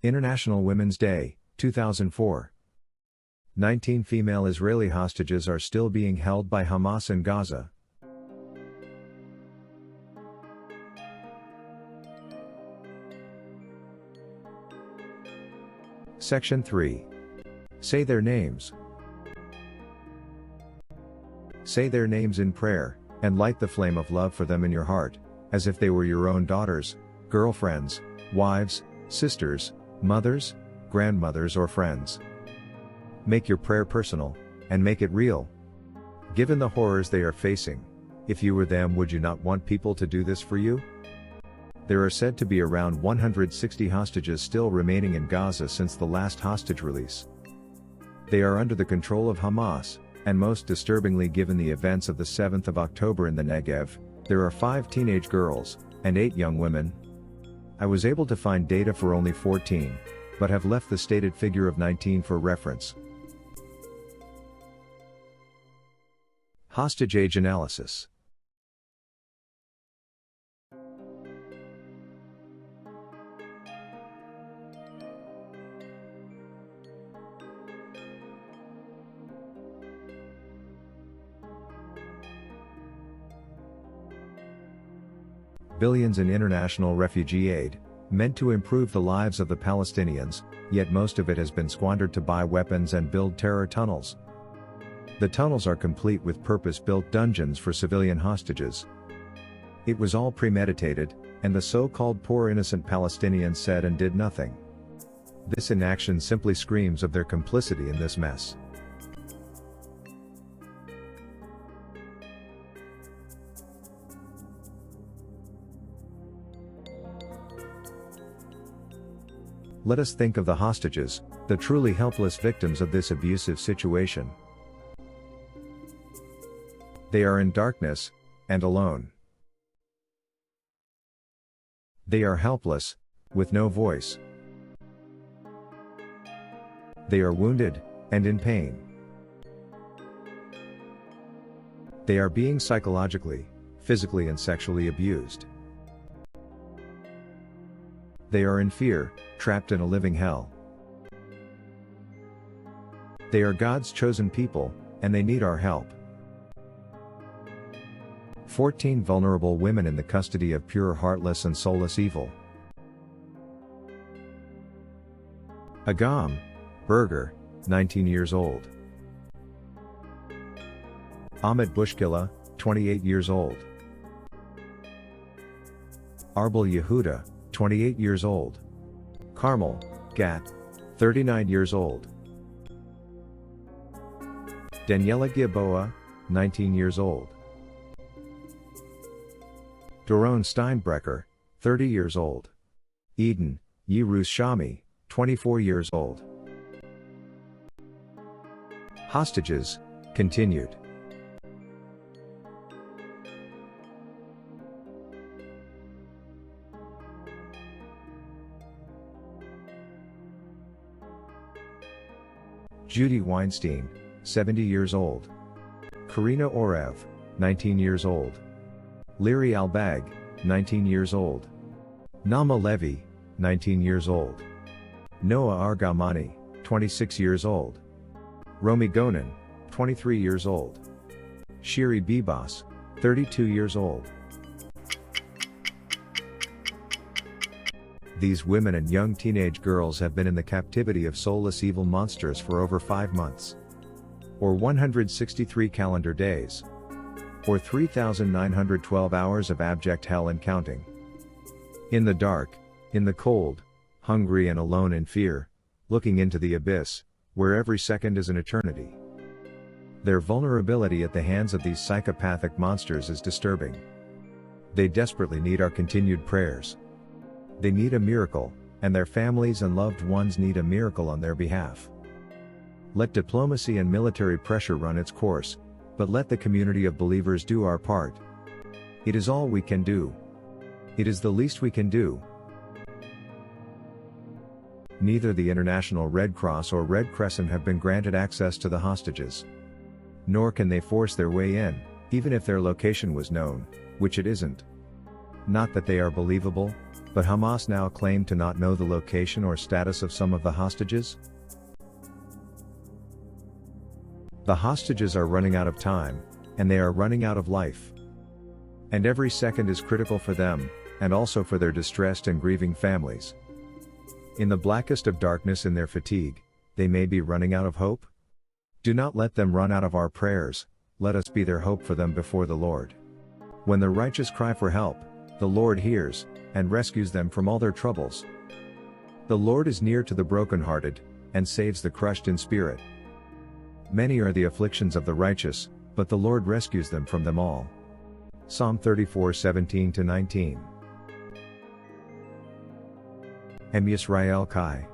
International Women's Day, 2004. 19 female Israeli hostages are still being held by Hamas in Gaza. Section 3. Say their names. Say their names in prayer, and light the flame of love for them in your heart, as if they were your own daughters, girlfriends, wives, sisters, mothers, grandmothers or friends. Make your prayer personal, and make it real. Given the horrors they are facing, if you were them, would you not want people to do this for you? There are said to be around 160 hostages still remaining in Gaza since the last hostage release. They are under the control of Hamas, and most disturbingly given the events of the 7th of October in the Negev, there are 5 teenage girls, and 8 young women. I was able to find data for only 14, but have left the stated figure of 19 for reference. Hostage age analysis. Billions in international refugee aid, meant to improve the lives of the Palestinians, yet most of it has been squandered to buy weapons and build terror tunnels. The tunnels are complete with purpose-built dungeons for civilian hostages. It was all premeditated, and the so-called poor innocent Palestinians said and did nothing. This inaction simply screams of their complicity in this mess. Let us think of the hostages, the truly helpless victims of this abusive situation. They are in darkness, and alone. They are helpless, with no voice. They are wounded, and in pain. They are being psychologically, physically and sexually abused. They are in fear, trapped in a living hell. They are God's chosen people, and they need our help. 14 vulnerable women in the custody of pure heartless and soulless evil. Agam Berger, 19 years old. Ahmed Bushkila, 28 years old. Arbel Yehuda, 28 years old. Carmel Gat, 39 years old. Daniela Giboa, 19 years old. Doron Steinbrecher, 30 years old. Eden Yerus Shami, 24 years old. Hostages, continued. Judy Weinstein, 70 years old. Karina Orev, 19 years old. Liri Albag, 19 years old. Nama Levy, 19 years old. Noah Argamani, 26 years old. Romy Gonen, 23 years old. Shiri Bibas, 32 years old. These women and young teenage girls have been in the captivity of soulless evil monsters for over 5 months. Or 163 calendar days. Or 3,912 hours of abject hell and counting. In the dark, in the cold, hungry and alone in fear, looking into the abyss, where every second is an eternity. Their vulnerability at the hands of these psychopathic monsters is disturbing. They desperately need our continued prayers. They need a miracle, and their families and loved ones need a miracle on their behalf. Let diplomacy and military pressure run its course, but let the community of believers do our part. It is all we can do. It is the least we can do. Neither the International Red Cross or Red Crescent have been granted access to the hostages. Nor can they force their way in, even if their location was known, which it isn't. Not that they are believable, but Hamas now claim to not know the location or status of some of the hostages. The hostages are running out of time, and they are running out of life. And every second is critical for them, and also for their distressed and grieving families. In the blackest of darkness, in their fatigue, they may be running out of hope. Do not let them run out of our prayers. Let us be their hope for them before the Lord. When the righteous cry for help, the Lord hears, and rescues them from all their troubles. The Lord is near to the brokenhearted, and saves the crushed in spirit. Many are the afflictions of the righteous, but the Lord rescues them from them all. Psalm 34:17-19. Em Yisrael Kai.